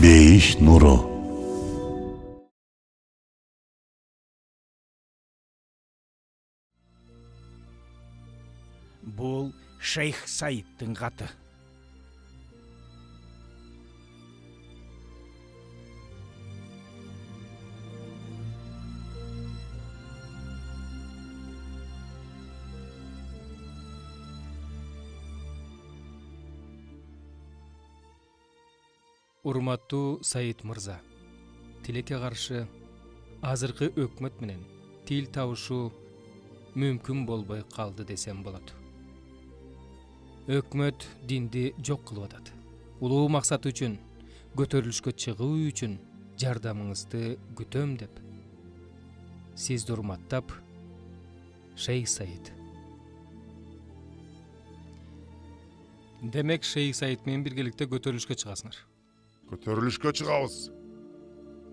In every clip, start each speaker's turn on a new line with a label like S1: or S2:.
S1: Бейиш нуру.
S2: Бул Шейх Саидтин каты.
S3: Урматтуу Саид мырза, тилекке каршы азыркы өкмөт менен тил табышуу мүмкүн болбой калды десем болот. Өкмөт динди жок кылып атат. Улуу максат үчүн, көтөрүлүшкө чыгуу үчүн жардамыңызды күтөм деп. Сизди урматтап, Шейх Саид. Демек Шейх Саид менен биргеликте көтөрүлүшкө чыгасыңар.
S4: Көтөрүлүшкө чыгабыз.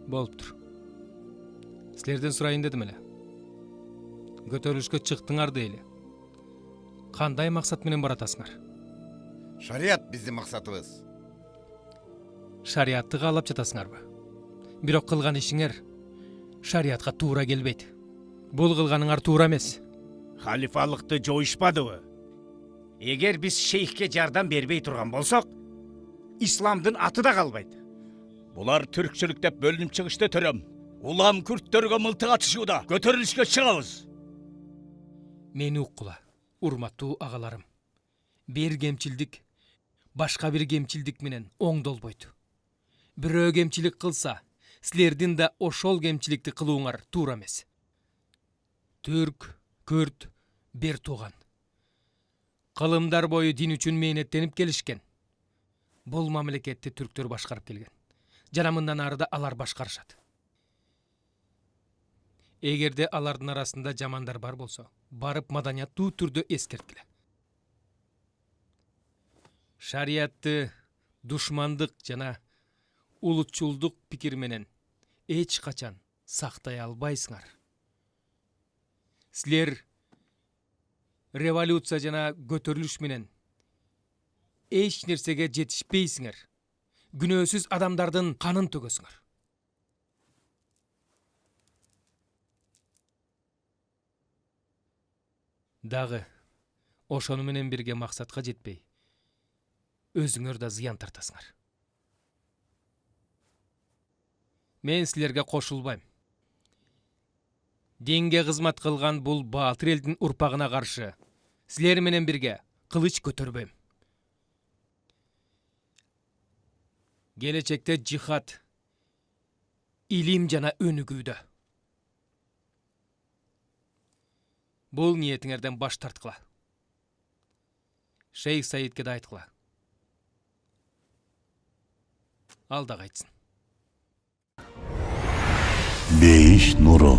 S3: Болуптур. Силерден сурайын дедим эле. Көтөрүлүшкө чыктыңар дейли. Кандай максат менен баратасыңар?
S5: Шарият биздин максатыбыз.
S3: Шариатты каалап жатасыңарбы? Бирок кылган ишиңер шариатка туура келбейт. Бул кылганыңар туура эмес.
S2: Халифалыкты жоюшпадыбы? Эгер биз шейхке жардам бербей турган болсок, исламдын аты да калбайт.
S6: Булар түркчүлүк деп бөлүнүп чыгышты төрөм. Улам күрттөргө мылтык атышууда. Көтөрүлүшкө чыгабыз.
S3: Мени уккула, урматтуу агаларым. Бир кемчилдик башка бир кемчилдик менен оңдолбойт. Бирөө кемчилик кылса, силердин да ошол кемчиликти кылууңар туура эмес. Түрк, күрт бир тууган. Кылымдар бою дин үчүн мээнеттенип келишкен. Бул мамлекетти түрктөр башкарып келген. Жана мындан ары да алар башкарышат. Эгерде алардын арасында жамандар бар болсо, барып маданияттуу түрдө эскерткиле. Шариятты душмандык жана улутчулдук пикир менен эч качан сактай албайсыңар. Силер революция жана көтөрүлүш менен эч нерсеге жетишпейсиңер. Күнөөсүз адамдардын канын төгөсүңөр. Дагы ошону менен бирге максатка жетпей, өзүңөр да зыян тартасыңар. Мен силерге кошулбайм. Динге кызмат кылган бул баатыр элдин урпагына каршы силер менен бирге кылыч көтөрбөйм. Келечекте жихад, илим жана өнүгүүдө. Бул ниетиңерден баш тарткыла. Шейх Саидке да айткыла. Ал да кайтсын.
S1: Бейиш нуру.